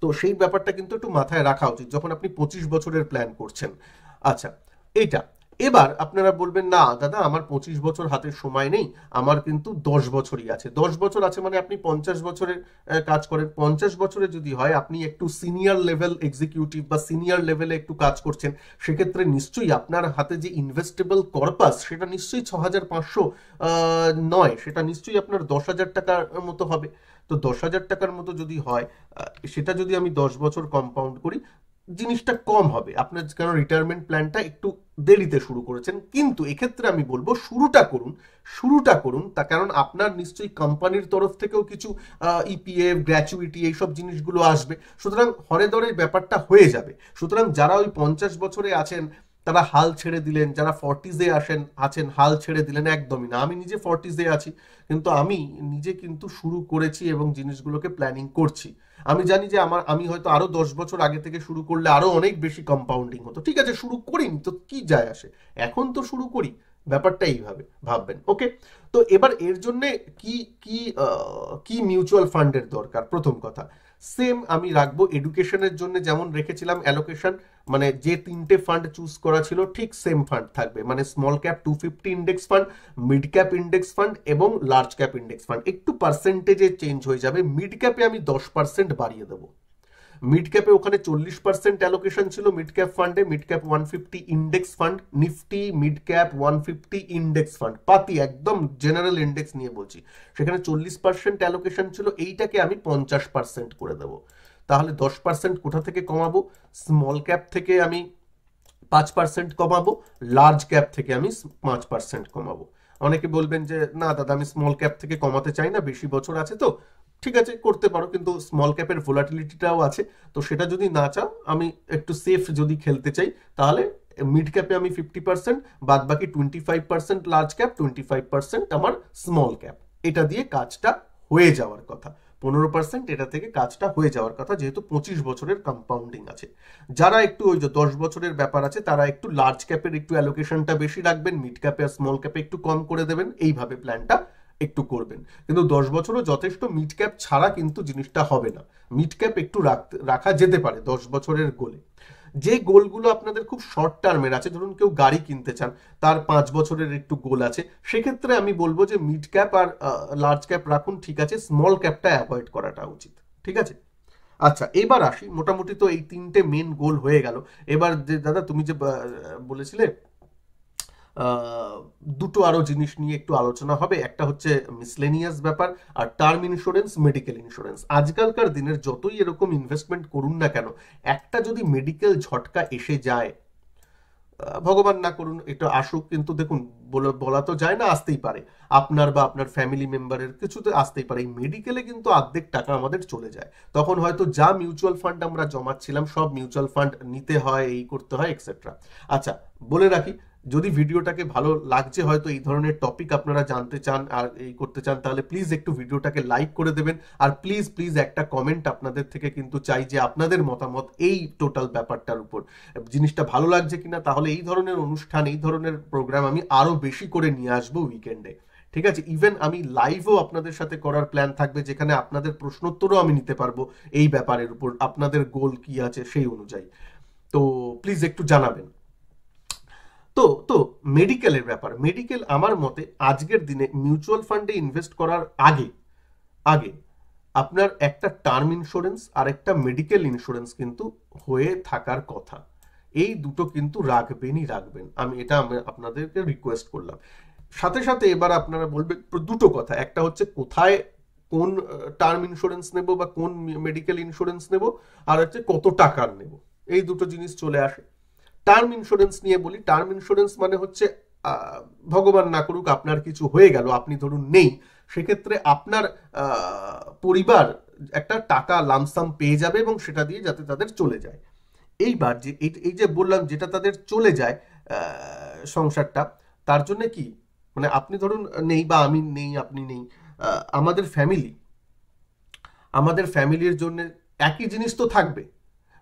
তো সেই ব্যাপারটা কিন্তু একটু মাথায় রাখা উচিত যখন আপনি 25 বছরের প্ল্যান করছেন। আচ্ছা, এইটা এবার আপনারা বলবেন না দাদা আমার 25 বছর হাতে সময় নেই, আমার কিন্তু 10 বছরই আছে। 10 বছর আছে মানে আপনি 50 বছরের কাজ করেন। 50 বছরে যদি হয় আপনি একটু সিনিয়র লেভেল এক্সিকিউটিভ বা সিনিয়র লেভেলে একটু কাজ করছেন, সেক্ষেত্রে নিশ্চয়ই আপনার হাতে যে ইনভেস্টেবল কর্পাস সেটা নিশ্চয়ই 6,500 নয়, সেটা নিশ্চয়ই আপনার 10,000 টাকার মতো হবে। তো 10,000 টাকার মতো যদি হয়, সেটা যদি আমি 10 বছর কম্পাউন্ড করি, জিনিসটা কম হবে আপনার, কারণ রিটায়ারমেন্ট প্ল্যানটা একটু দেরিতে শুরু করেছেন। কিন্তু এক্ষেত্রে আমি বলবো শুরুটা করুন তা, কারণ আপনার নিশ্চয়ই কোম্পানির তরফ থেকেও কিছু ইপিএফ, গ্র্যাচুইটি, এইসব জিনিসগুলো আসবে। সুতরাং হরে দরে ব্যাপারটা হয়ে যাবে। সুতরাং যারা ওই 50 বছরে আছেন তারা হাল ছেড়ে দিলেন, যারা 40s-এ আছেন হাল ছেড়ে দিলেন, একদমই না। আমি নিজে 40s-এ আছি, কিন্তু আমি নিজে কিন্তু শুরু করেছি এবং জিনিসগুলোকে প্ল্যানিং করছি। আমি জানি যে আমি হয়তো আরো 10 বছর আগে থেকে শুরু করলে আরো অনেক বেশি কম্পাউন্ডিং হতো। ঠিক আছে, শুরু করিনি তো কি যায় আসে, এখন তো শুরু করি, ব্যাপারটা এইভাবে ভাববেন। ওকে, তো এবার এর জন্য কি কি কি মিউচুয়াল ফান্ডের দরকার? প্রথম কথা, সেম আমি রাখবো এডুকেশনের জন্য যেমন রেখেছিলাম অ্যালোকেশন, মানে যে 3টে ফান্ড চুজ করা ছিল ঠিক সেম ফান্ড থাকবে, মানে small cap 250 index fund, mid cap index fund এবং লার্জ ক্যাপ ইন্ডেক্স ফান্ড। একটু পার্সেন্টেজে চেঞ্জ হয়ে যাবে, মিড ক্যাপে আমি 10% বাড়িয়ে দেবো। মিড ক্যাপে ওখানে 40% অ্যালোকেশন ছিল মিড ক্যাপ ফান্ডে, mid cap 150 index fund, Nifty mid cap 150 index fund, পাতি একদম জেনারেল ইন্ডেক্স নিয়ে বলছি, সেখানে 40% অ্যালোকেশন ছিল, এইটাকে আমি 50% করে দেবো। তাহলে 10% কোথা থেকে কমাবো? স্মল ক্যাপ থেকে আমি 5% কমাবো, লার্জ ক্যাপ থেকে আমি 5% কমাবো। অনেকে বলবেন যে না দাদা আমি স্মল ক্যাপ থেকে কমাতে চাই না, বেশি বছর আছে তো, ঠিক আছে করতে পারো, কিন্তু স্মল ক্যাপের ভোলাটিলিটিটাও আছে, তো সেটা যদি না চাও, আমি একটু সেফ যদি খেলতে চাই, তাহলে মিড ক্যাপে আমি 50%, বাদ বাকি 25% লার্জ ক্যাপ, 25% আমার স্মল ক্যাপ, এটা দিয়ে কাজটা হয়ে যাওয়ার কথা। 15% এটা থেকে কাজটা হয়ে যাওয়ার কথা, যেহেতু 25 বছরের কম্পাউন্ডিং আছে। যারা একটু ওই যে 10 বছরের ব্যাপার আছে, তারা একটু লার্জ ক্যাপের একটু অ্যালোকেশনটা বেশি রাখবেন, মিড ক্যাপে আর স্মল ক্যাপে একটু কম করে দেবেন, এইভাবে প্ল্যানটা একটু করবেন। কিন্তু 10 বছরও যথেষ্ট, মিড ক্যাপ ছাড়া কিন্তু জিনিসটা হবে না। মিড ক্যাপ একটু রাখা যেতে পারে 10 বছরের গোলে। যে গোলগুলো আপনাদের খুব শর্ট টার্মের আছে, ধরুন কেউ গাড়ি কিনতে চান, তার 5 বছরের একটু গোল আছে, সেক্ষেত্রে আমি বলবো যে মিড ক্যাপ আর লার্জ ক্যাপ রাখুন, ঠিক আছে, স্মল ক্যাপটা অ্যাভয়েড করাটা উচিত। ঠিক আছে, আচ্ছা এবার আসি, মোটামুটি তো এই 3টে মেন গোল হয়ে গেল। এবার যে দাদা তুমি যে বলেছিলে দুটো আরো জিনিস নিয়ে একটু আলোচনা হবে, একটা হচ্ছে মিসলেনিয়াস ব্যাপার, আর টার্ম ইন্স্যুরেন্স, মেডিকেল ইন্স্যুরেন্স। আজকালকার দিনের যতই এরকম ইনভেস্টমেন্ট করুন না কেন, একটা যদি মেডিকেল ঝটকা এসে যায়, ভগবান না করুন এটা আসুক, কিন্তু দেখুন বলা তো যায় না, আসতেই পারে, আপনার বা আপনার ফ্যামিলি মেম্বারের কিছুতে আসতেই পারে, এই মেডিকেলে কিন্তু অর্ধেক টাকা আমাদের চলে যায়। তখন হয়তো যা মিউচুয়াল ফান্ড আমরা জমাচ্ছিলাম সব মিউচুয়াল ফান্ড নিতে হয়, এই করতে হয়, এক্সেট্রা। আচ্ছা বলে রাখি, যদি ভিডিওটাকে ভালো লাগছে, হয়তো এই ধরনের টপিক আপনারা জানতে চান আর এই করতে চান, তাহলে প্লিজ একটু ভিডিওটাকে লাইক করে দেবেন, আর প্লিজ প্লিজ একটা কমেন্ট আপনাদের থেকে কিন্তু চাই, যে আপনাদের মতামত এই টোটাল ব্যাপারটার উপর, জিনিসটা ভালো লাগছে কিনা। তাহলে এই ধরনের অনুষ্ঠান, এই ধরনের প্রোগ্রাম আমি আরো বেশি করে নিয়ে আসবো উইকেন্ডে। ঠিক আছে, ইভেন আমি লাইভও আপনাদের সাথে করার প্ল্যান থাকবে, যেখানে আপনাদের প্রশ্নোত্তরও আমি নিতে পারবো এই ব্যাপারের উপর, আপনাদের গোল কি আছে সেই অনুযায়ী। তো প্লিজ একটু জানাবেন। তো তো মেডিকেলের ব্যাপার, মেডিকেল আমার মতে আজকের দিনে মিউচুয়াল ফান্ডে ইনভেস্ট করার আগে আগে আপনার একটা টার্ম ইন্স্যুরেন্স আর একটা মেডিকেল ইন্স্যুরেন্স কিন্তু হয়ে থাকার কথা। এই দুটো কিন্তু রাখবেন, আমি এটা আপনাদেরকে রিকোয়েস্ট করলাম। সাথে সাথে এবার আপনারা বলবেন দুটো কথা, একটা হচ্ছে কোথায় কোন টার্ম ইন্স্যুরেন্স নেব বা কোন মেডিকেল ইন্স্যুরেন্স নেব, আর হচ্ছে কত টাকার নেব, এই দুটো জিনিস চলে আসে। টার্ম ইন্স্যুরেন্স নিয়ে বলি, টার্ম ইন্স্যুরেন্স মানে হচ্ছে ভগবান না করুক আপনার কিছু হয়ে গেল, আপনি ধরুন নেই, সেক্ষেত্রে আপনার পরিবার একটা টাকা লামসাম পেয়ে যাবে এবং সেটা দিয়ে যাতে তাদের চলে যায়। এইবার যে এই যে বললাম যেটা তাদের চলে যায় সংসারটা, তার জন্য কি, মানে আপনি ধরুন নেই বা আমি নেই, আপনি নেই, আমাদের ফ্যামিলির জন্য একই জিনিস তো থাকবে,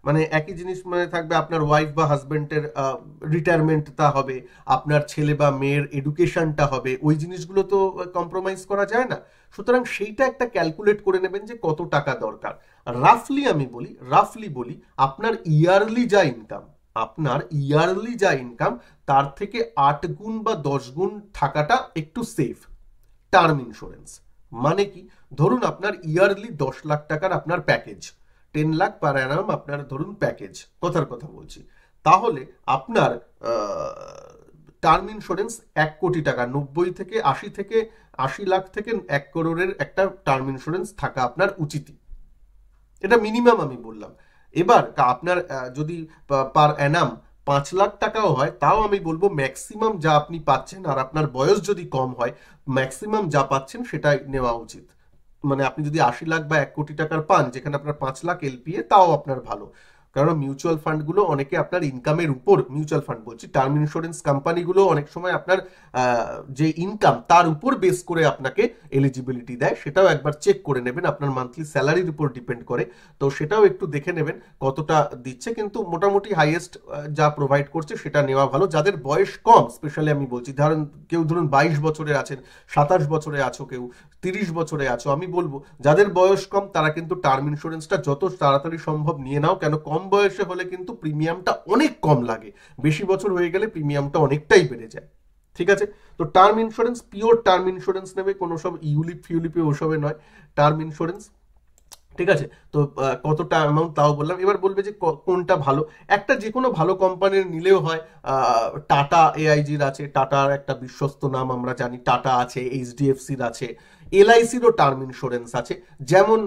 মানে একই জিনিস মানে থাকবে, আপনার ওয়াইফ বা হাজবেন্ডের রিটায়ারমেন্টটা হবে, আপনার ছেলে বা মেয়ের এডুকেশনটা হবে, ওই জিনিসগুলো তো কম্প্রোমাইজ করা যায় না। সুতরাং সেইটা একটা ক্যালকুলেট করে নেবেন যে কত টাকা দরকার। রাফলি বলি আপনার ইয়ারলি যা ইনকাম তার থেকে 8 গুণ বা 10 গুণ থাকাটা একটু সেফ টার্ম ইন্স্যুরেন্স। মানে কি, ধরুন আপনার ইয়ারলি 10 লাখ টাকার আপনার প্যাকেজ, 10 লাখ পার অ্যানাম আপনার ধরুন প্যাকেজ, কথার কথা বলছি, তাহলে আপনার টার্ম ইন্স্যুরেন্স 1 কোটি টাকা, 80 লাখ থেকে 1 করোড়ের একটা টার্ম ইন্স্যুরেন্স থাকা আপনার উচিতই, এটা মিনিমাম আমি বললাম। এবার আপনার যদি পার অ্যানাম 5 লাখ টাকাও হয়, তাও আমি বলবো ম্যাক্সিমাম যা আপনি পাচ্ছেন, আর আপনার বয়স যদি কম হয়, ম্যাক্সিমাম যা পাচ্ছেন সেটাই নেওয়া উচিত। মানে আপনি যদি 80 লাখ বা 1 কোটি টাকার পান, যেখানে আপনার 5 লাখ এলপিএ, তাও আপনার ভালো। কারণ মিউচুয়াল ফান্ডগুলো অনেকে আপনার ইনকামের উপর, মিউচুয়াল ফান্ড বলছি, টার্ম ইন্স্যুরেন্স কোম্পানিগুলো অনেক সময় আপনার যে ইনকাম তার উপর বেস করে আপনাকে এলিজিবিলিটি দেয়, সেটাও একবার চেক করে নেবেন, আপনার মান্থলি স্যালারির উপর ডিপেন্ড করে, তো সেটাও একটু দেখে নেবেন কতটা দিচ্ছে। কিন্তু মোটামুটি হাইয়েস্ট যা প্রোভাইড করছে সেটা নেওয়া ভালো। যাদের বয়স কম, স্পেশালি আমি বলছি, কেউ ধরুন 22 বছরে আছেন, 27 বছরে আছো, কেউ 30 বছরে আছো, আমি বলবো যাদের বয়স কম তারা কিন্তু টার্ম ইন্স্যুরেন্সটা যত তাড়াতাড়ি সম্ভব নিয়ে নাও, কেন কম বয়সে হলে কিন্তু প্রিমিয়ামটা অনেক কম লাগে, বেশি বছর হয়ে গেলে প্রিমিয়ামটা অনেকটাই বেড়ে যায়। ঠিক আছে, তো term insurance, pure term insurance নেবে, কোনো সব ইউলিপ ফিউলিপে ওসবে নয়, টার্ম ইন্স্যুরেন্স। ঠিক আছে, তো কতটা অ্যামাউন্ট তাও বললাম। এবার বলবে যে কোনটা ভালো, একটা যে কোনো ভালো কোম্পানির নিলেও হয়। টাটা এআইজির আছে, টাটার একটা বিশ্বস্ত নাম আমরা জানি, টাটা আছে, এইচডিএফসির আছে, এলআইসিরও টার্ম ইন্স্যুরেন্স আছে, যেমন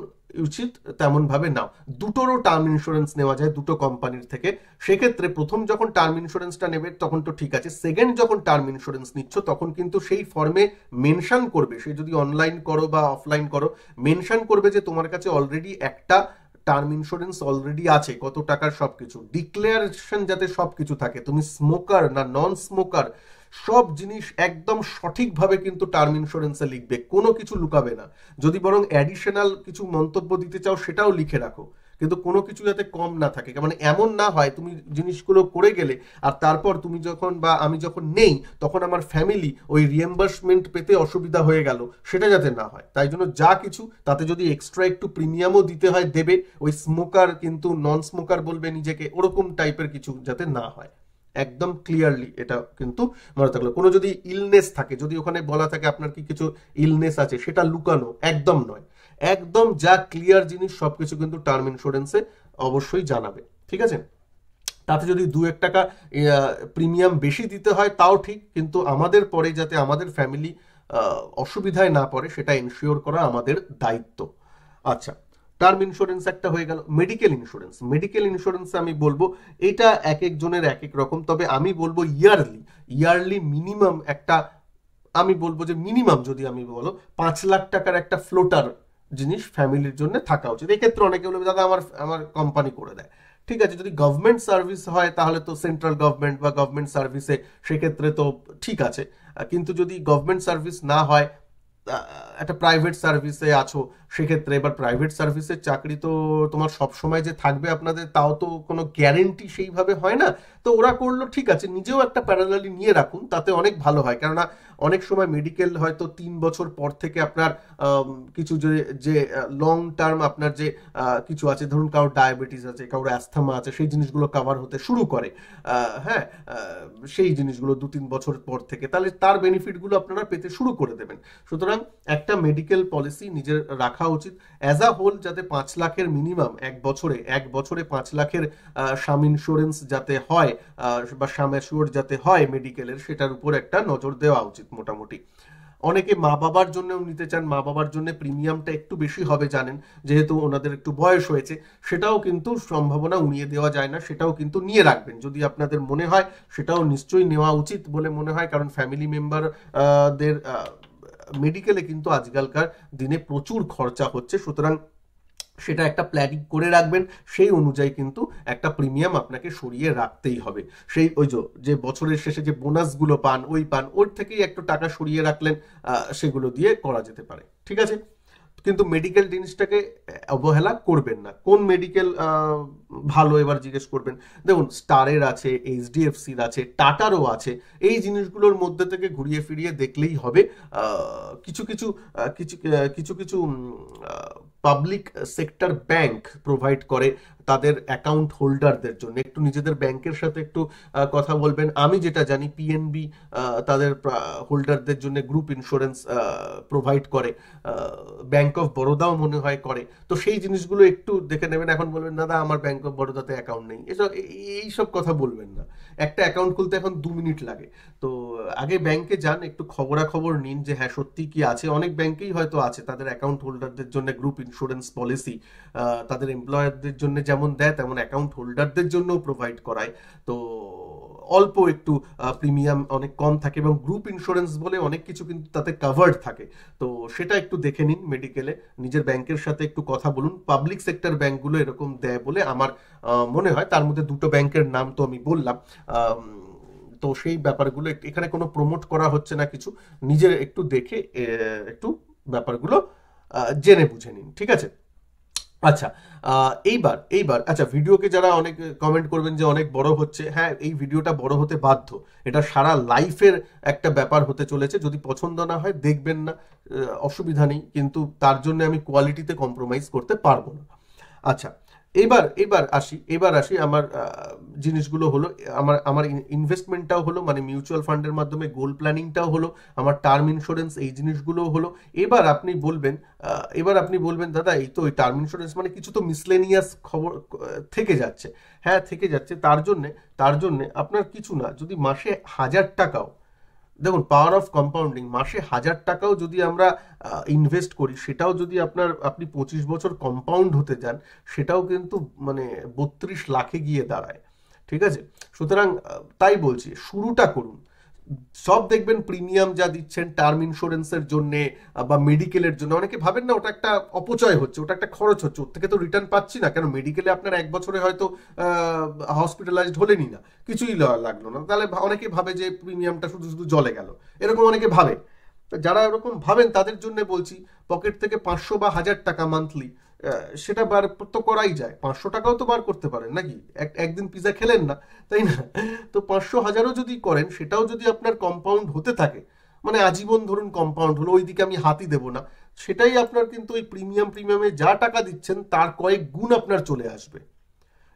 উচিত তেমন ভাবে নাও। দুটোরও টার্ম ইন্স্যুরেন্স নেওয়া যায় দুটো কোম্পানির থেকে। সেক্ষেত্রে প্রথম যখন টার্ম ইন্স্যুরেন্সটা নেবে তখন তো ঠিক আছে, সেকেন্ড যখন টার্ম ইন্স্যুরেন্স নিচ্ছ তখন কিন্তু সেই ফর্মে মেনশন করবে, সে যদি অনলাইন করো বা অফলাইন করো, মেনশন করবে যে তোমার কাছে অলরেডি একটা টার্ম ইন্স্যুরেন্স অলরেডি আছে, কত টাকার, সবকিছু ডিক্লারেশন যাতে সবকিছু থাকে, তুমি স্মোকার না নন স্মোকার, সব জিনিস একদম সঠিকভাবে কিন্তু টার্ম ইন্স্যুরেন্সে লিখবে, কোনো কিছু লুকাবে না। যদি বরং অ্যাডিশনাল কিছু মন্তব্য দিতে চাও সেটাও লিখে রাখো, কিন্তু কোনো কিছু যাতে কম না থাকে। মানে এমন না হয় তুমি জিনিসগুলো করে গেলে আর তারপর তুমি যখন বা আমি যখন নেই তখন আমার ফ্যামিলি ওই রিএম্বার্সমেন্ট পেতে অসুবিধা হয়ে গেল, সেটা যাতে না হয়। তাই জন্য যা কিছু তাতে যদি এক্সট্রা একটু প্রিমিয়ামও দিতে হয় দেবে, ওই স্মোকার কিন্তু নন স্মোকার বলবে নিজেকে, ওরকম টাইপের কিছু যাতে না হয়, একদম ক্লিয়ারলি এটা কিন্তু মনে থাকলো। কোনো যদি ইলনেস থাকে, যদি ওখানে বলা থাকে আপনার কি কিছু ইলনেস আছে, সেটা লুকানো একদম নয়, একদম যা ক্লিয়ার জিনিস সবকিছু কিন্তু টার্ম ইন্স্যুরেন্সে অবশ্যই জানাবে। ঠিক আছে, তাতে যদি 2-1 টাকা প্রিমিয়াম বেশি দিতে হয় তাও ঠিক, কিন্তু আমাদের পরে যাতে আমাদের ফ্যামিলি অসুবিধায় না পড়ে সেটা এনশিওর করা আমাদের দায়িত্ব। আচ্ছা, টার্ম ইন্স্যুরেন্স একটা হয়ে গেল। মেডিকেল ইন্স্যুরেন্স, মেডিকেল ইন্স্যুরেন্স আমি বলবো এটা এক একজনের এক এক রকম, তবে আমি বলবো ইয়ারলি মিনিমাম একটা, আমি বলবো যে মিনিমাম যদি আমি বলো 5 লাখ টাকার একটা ফ্লোটার জিনিস ফ্যামিলির জন্য থাকা উচিত। এক্ষেত্রে অনেকে বলবে দাদা আমার আমার কোম্পানি করে দেয়, ঠিক আছে, যদি গভর্নমেন্ট সার্ভিস হয় তাহলে তো সেন্ট্রাল গভর্নমেন্ট বা গভর্নমেন্ট সার্ভিসে, সেক্ষেত্রে তো ঠিক আছে। কিন্তু যদি গভর্নমেন্ট সার্ভিস না হয়, একটা প্রাইভেট সার্ভিসে আছো, সেক্ষেত্রে এবার প্রাইভেট সার্ভিসের চাকরি তো তোমার সব সময় যে থাকবে আপনাদের তাও তো কোনো গ্যারেন্টি সেইভাবে হয় না। তো ওরা করলো ঠিক আছে, নিজেও একটা প্যারালালি নিয়ে রাখুন, তাতে অনেক ভালো হয়। কেননা অনেক সময় মেডিকেল হয়তো 3 বছর পর থেকে আপনার কিছু যে যে লং টার্ম আপনার যে কিছু আছে, ধরুন কারোর ডায়াবেটিস আছে, কারোর অ্যাস্থমা আছে, সেই জিনিসগুলো কভার হতে শুরু করে। হ্যাঁ, সেই জিনিসগুলো 2-3 বছর পর থেকে, তাহলে তার বেনিফিটগুলো আপনারা পেতে শুরু করে দেবেন। সুতরাং একটা মেডিকেল পলিসি নিজের রাখা উচিত অ্যাজ আ হোল, যাতে 5 লাখের মিনিমাম এক বছরে 5 লাখের সাম ইন্স্যুরেন্স যাতে হয় বা সাম অ্যাসিওর যাতে হয় মেডিকেলের, সেটার উপর একটা নজর দেওয়া উচিত মোটামুটি। অনেকে মা বাবার জন্যও নিতে চান, মা বাবার জন্য প্রিমিয়ামটা একটু বেশি হবে জানেন, যেহেতু ওনাদের একটু বয়স হয়েছে, সেটাও কিন্তু সম্ভাবনা উড়িয়ে দেওয়া যায় না, সেটাও কিন্তু নিয়ে রাখবেন যদি আপনাদের মনে হয়, সেটাও নিশ্চয়ই নেওয়া উচিত বলে মনে হয়। কারণ ফ্যামিলি মেম্বার দের মেডিকেলে কিন্তু আজকালকার দিনে প্রচুর খরচা হচ্ছে, সুতরাং সেটা একটা প্ল্যানিং করে রাখবেন, সেই অনুযায়ী কিন্তু একটা প্রিমিয়াম আপনাকে সরিয়ে রাখতেই হবে। সেই ওই যে বছরের শেষে যে বোনাসগুলো পান ওর থেকেই একটু টাকা সরিয়ে রাখলেন, সেগুলো দিয়ে করা যেতে পারে। ঠিক আছে, কিন্তু মেডিকেল জিনিসটাকে অবহেলা করবেন না। কোন মেডিকেল ভালো এবার জিজ্ঞেস করবেন, দেখুন স্টারের আছে, এইচডিএফসির আছে, টাটারও আছে, এই জিনিসগুলোর মধ্যে থেকে ঘুরিয়ে ফিরিয়ে দেখলেই হবে। কিছু কিছু কিছু কিছু পাবলিক সেক্টর ব্যাংক প্রোভাইড করে তাদের অ্যাকাউন্ট হোল্ডারদের জন্য, একটু নিজেদের ব্যাংকের সাথে একটু কথা বলবেন। আমি যেটা জানি পিএনবি তাদের হোল্ডারদের জন্য গ্রুপ ইন্স্যুরেন্স প্রোভাইড করে, ব্যাংক অফ বরোদাও মনে হয় করে, তো সেই জিনিসগুলো একটু দেখে নেবেন। এখন বলবেন দাদা আমার ব্যাংক অফ বরোদাতে অ্যাকাউন্ট নেই, এইসব কথা বলবেন না, একটা অ্যাকাউন্ট খুলতে এখন 2 মিনিট লাগে। তো আগে ব্যাংকে যান, একটু খবরাখবর নিন যে হ্যাঁ সত্যি কি আছে। অনেক ব্যাংকেই হয়তো আছে তাদের অ্যাকাউন্ট হোল্ডারদের জন্য গ্রুপ ইন্স্যুরেন্স পলিসি, তাদের এমপ্লয়ারদের জন্য যেমন দেয় তেমন অ্যাকাউন্ট হোল্ডারদের জন্যও প্রোভাইড করায়। তো অল্প একটু প্রিমিয়াম অনেক কম থাকে, এবং গ্রুপ ইন্স্যুরেন্স বলে অনেক কিছু কিন্তু তাতে কাভার্ড থাকে। তো সেটা একটু দেখে নিন মেডিকেলে, নিজের ব্যাংকের সাথে একটু কথা বলুন। পাবলিক সেক্টর ব্যাংকগুলো এরকম দেয় বলে আমার মনে হয়, তার মধ্যে দুটো ব্যাংকের নাম তো আমি বললাম। তো সেই ব্যাপারগুলো এখানে কোনো প্রমোট করা হচ্ছে না কিছু, নিজের একটু দেখে একটু ব্যাপারগুলো জেনে বুঝে নিন, ঠিক আছে? আচ্ছা, এইবার আচ্ছা, ভিডিওকে যারা অনেক কমেন্ট করবেন যে অনেক বড় হচ্ছে, হ্যাঁ এই ভিডিওটা বড় হতে বাধ্য, এটা সারা লাইফের একটা ব্যাপার হতে চলেছে। যদি পছন্দ না হয় দেখবেন না, অসুবিধা নেই, কিন্তু তার জন্য আমি কোয়ালিটিতে কম্প্রোমাইজ করতে পারবো না। আচ্ছা, এবার আসি আমার জিনিসগুলো হলো, আমার আমার ইনভেস্টমেন্টটাও হলো, মানে মিউচুয়াল ফান্ডের মাধ্যমে গোল প্ল্যানিংটাও হলো, আমার টার্ম ইন্স্যুরেন্স এই জিনিসগুলোও হলো। এবার আপনি বলবেন দাদা এই তো ওই টার্ম ইন্স্যুরেন্স মানে কিছু তো মিসলেনিয়াস খবর থেকে যাচ্ছে। হ্যাঁ থেকে যাচ্ছে, তার জন্যে আপনার কিছু না, যদি মাসে 1000 টাকাও, দেখুন পাওয়ার অফ কম্পাউন্ডিং, মাসে 1000 টাকাও যদি আমরা ইনভেস্ট করি, সেটাও যদি আপনি 25 বছর কম্পাউন্ড হতে যান, সেটাও কিন্তু মানে 32 লাখে গিয়ে দাঁড়ায়, ঠিক আছে? সুতরাং তাই বলছি শুরুটা করুন। সব দেখবেন প্রিমিয়াম যা দিচ্ছেন টার্ম ইন্স্যুরেন্সের জন্য বা মেডিকেলের জন্য, অনেকে ভাবেন না ওটা একটা অপচয় হচ্ছে, ওটা একটা খরচ হচ্ছে, ওর থেকে তো রিটার্ন পাচ্ছি না কেন। মেডিকেলে আপনার 1 বছরে হয়তো হসপিটালাইজড হলেনই না, কিছুই লাগলো না, তাহলে অনেকে ভাবে যে প্রিমিয়ামটা শুধু শুধু জলে গেল, এরকম অনেকে ভাবে। যারা এরকম ভাবেন তাদের জন্য বলছি, পকেট থেকে 500 বা 1000 টাকা মান্থলি, সেটা বার তো করাই যায়। 500 টাকাও তো বার করতে পারেন নাকি, একদিন পিজা খেলেন না, তাই না? তো 500 1000ও যদি করেন, সেটাও যদি আপনার কম্পাউন্ড হতে থাকে, মানে আজীবন ধরুন কম্পাউন্ড হলো, ওইদিকে আমি হাতই দেবো না, সেটাই আপনার কিন্তু ওই প্রিমিয়ামে যা টাকা দিচ্ছেন তার কয়েক গুণ আপনার চলে আসবে,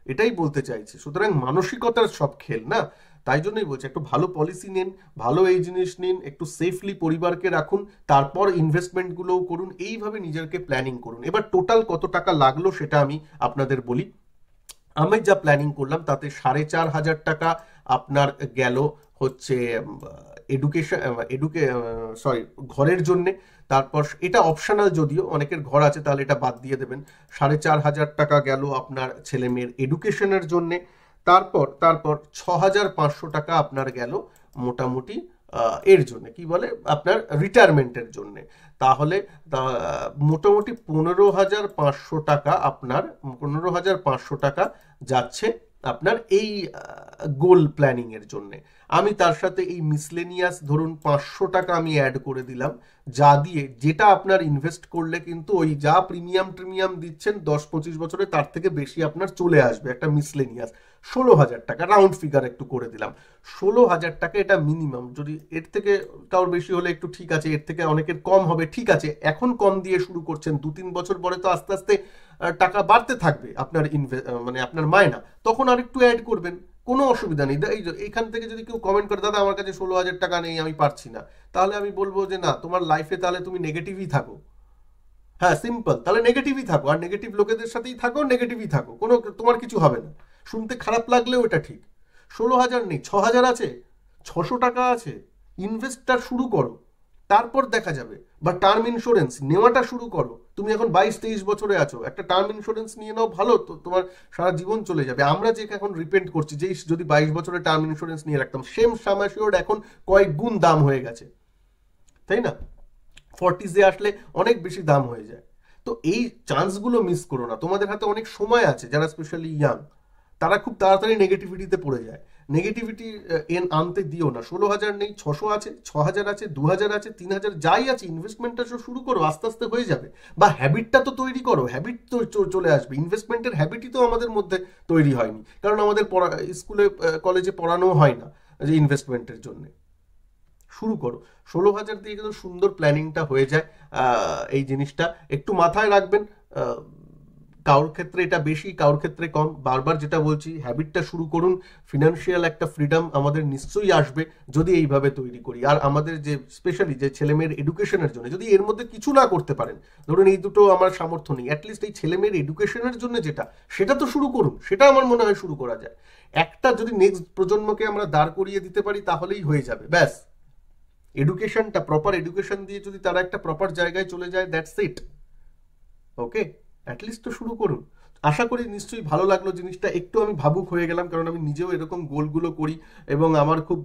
এটাই বলতে চাইছি। সুতরাং মানসিকতার সব খেল না, তাই জন্যই বলছি একটু ভালো পলিসি নিন, ভালো এই জিনিস নিন, একটু সেফলি পরিবারকে রাখুন, তারপর ইনভেস্টমেন্টগুলোও করুন, এইভাবে নিজেকে প্ল্যানিং করুন। এবার টোটাল কত টাকা লাগলো সেটা আমি আপনাদের বলি। আমি যা প্ল্যানিং করলাম তাতে 4500 টাকা আপনার গেল হচ্ছে এডুকেশন সরি ঘরের জন্যে। তারপর এটা অপশনাল, যদিও অনেকের ঘর আছে তাহলে এটা বাদ দিয়ে দেবেন। 4500 টাকা গেল আপনার ছেলে মেয়ের এডুকেশনের জন্যে। তারপর 6500 টাকা আপনার গেল মোটামুটি এর জন্য কি বলে আপনার রিটায়ারমেন্টের জন্য। তাহলে মোটামুটি 15,500 টাকা আপনার 15,500 টাকা যাচ্ছে আপনার এই গোল প্ল্যানিং এর জন্য। আমি তার সাথে এই মিসলেনিয়াস ধরুন 500 টাকা আমি অ্যাড করে দিলাম, যা দিয়ে যেটা আপনার ইনভেস্ট করলে কিন্তু ওই যা প্রিমিয়াম দিচ্ছেন 10-25 বছরে তার থেকে বেশি আপনার চলে আসবে, একটা মিসলেনিয়াস 16,000 টাকা, রাউন্ড ফিগার একটু করে দিলাম। 16,000 টাকা এটা মিনিমাম, যদি এর থেকে কারোর বেশি হলে একটু ঠিক আছে, এর থেকে অনেকের কম হবে ঠিক আছে, এখন কম দিয়ে শুরু করছেন, 2-3 বছর পরে তো আস্তে আস্তে টাকা বাড়তে থাকবে আপনার মানে আপনার মায়না, তখন আর একটু অ্যাড করবেন, কোনো অসুবিধা নেই। এইখান থেকে যদি কেউ কমেন্ট করে দাদা আমার কাছে 16,000 টাকা নেই আমি পারছি না, তাহলে আমি বলবো যে না, তোমার লাইফে তাহলে তুমি নেগেটিভই থাকো। হ্যাঁ সিম্পল, তাহলে নেগেটিভই থাকো, আর নেগেটিভ লোকেদের সাথেই থাকো, নেগেটিভই থাকো, কোনো তোমার কিছু হবে না। শুনতে খারাপ লাগলেও এটা ঠিক। 16,000 নেই, 6,000 আছে, 600 টাকা আছে, ইনভেস্টটা শুরু করো, তারপর দেখা যাবে। বা টার্ম ইন্স্যুরেন্স নেওয়াটা শুরু করো, তুমি এখন 22-23 বছরে আছো, একটা টার্ম ইন্স্যুরেন্স নিয়ে নাও, ভালো তো, তোমার সারা জীবন চলে যাবে। আমরা যে এখন রিপেন্ট করছি যে যদি 22 বছরে টার্ম ইন্স্যুরেন্স নিয়ে রাখতাম, সেম সাম অ্যাসিওর্ড এখন কয়েক গুণ দাম হয়ে গেছে, তাই না? 40s আসলে অনেক বেশি দাম হয়ে যায়। তো এই চান্সগুলো মিস করো না, তোমাদের হাতে অনেক সময় আছে, যারা স্পেশালি ইয়াং তারা খুব তাড়াতাড়ি নেগেটিভিটিতে পড়ে যায়। নেগেটিভিটি আনতে দিও না। 16,000 নেই, 600 আছে, 6,000 আছে, 2,000 আছে, 3,000 যাই আছে, ইনভেস্টমেন্টটা শুরু করো, আস্তে আস্তে হয়ে যাবে। বা হ্যাবিটটা তো তৈরি করো, হ্যাবিট তো চলে আসবে। ইনভেস্টমেন্টের হ্যাবিটই তো আমাদের মধ্যে তৈরি হয়নি, কারণ আমাদের স্কুলে কলেজে পড়ানো হয় না যে ইনভেস্টমেন্টের জন্য। শুরু করো, 16,000 দিয়ে কিন্তু সুন্দর প্ল্যানিংটা হয়ে যায়। এই জিনিসটা একটু মাথায় রাখবেন, কারোর ক্ষেত্রে এটা বেশি, কারোর ক্ষেত্রে কম। বারবার যেটা বলছি, হ্যাবিটটা শুরু করুন। ফিনান্সিয়াল একটা ফ্রিডম আমাদের নিশ্চয়ই আসবে যদি এইভাবে তৈরি করি। আর আমাদের যে স্পেশালি যে ছেলেমেয়ের এডুকেশনের জন্য যদি এর মধ্যে কিছু না করতে পারেন, ধরুন এই দুটো আমার সামর্থ্য নেই, অ্যাটলিস্ট এই ছেলেমেয়ের এডুকেশনের জন্য সেটা তো শুরু করুন, সেটা আমার মনে হয় শুরু করা যায়। একটা যদি নেক্সট প্রজন্মকে আমরা দাঁড় করিয়ে দিতে পারি তাহলেই হয়ে যাবে, ব্যাস। এডুকেশনটা প্রপার এডুকেশন দিয়ে যদি তারা একটা প্রপার জায়গায় চলে যায়, দ্যাটস ইট। ওকে, অ্যাটলিস্ট তো শুরু করুন। আশা করি নিশ্চয়ই ভালো লাগলো জিনিসটা। একটু আমি ভাবুক হয়ে গেলাম, কারণ আমি নিজেও এরকম গোলগুলো করি এবং আমার খুব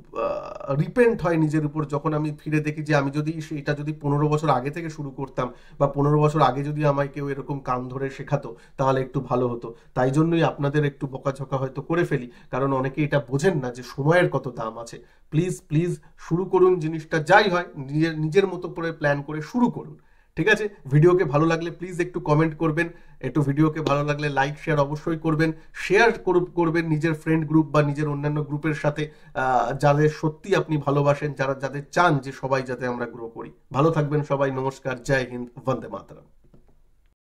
রিপেন্ট হয় নিজের উপর যখন আমি ফিরে দেখি যে আমি যদি সেটা যদি 15 বছর আগে থেকে শুরু করতাম বা 15 বছর আগে যদি আমায় কেউ এরকম কান ধরে শেখাতো তাহলে একটু ভালো হতো। তাই জন্যই আপনাদের একটু বকাঝকা হয়তো করে ফেলি, কারণ অনেকে এটা বোঝেন না যে সময়ের কত দাম আছে। প্লিজ প্লিজ শুরু করুন জিনিসটা, যাই হয় নিজের নিজের মতো করে প্ল্যান করে শুরু করুন। ঠিক আছে, ভিডিওকে ভালো লাগলে প্লিজ একটু কমেন্ট করবেন, একটু ভিডিওকে ভালো লাগলে লাইক শেয়ার অবশ্যই করবেন, শেয়ার করবেন নিজের ফ্রেন্ড গ্রুপ বা নিজের অন্যান্য গ্রুপের সাথে, যাদের সত্যি আপনি ভালোবাসেন, যাদের চান যে সবাই যাতে আমরা গ্রো করি। ভালো থাকবেন সবাই, নমস্কার, জয় হিন্দ, বন্দে মাতরম।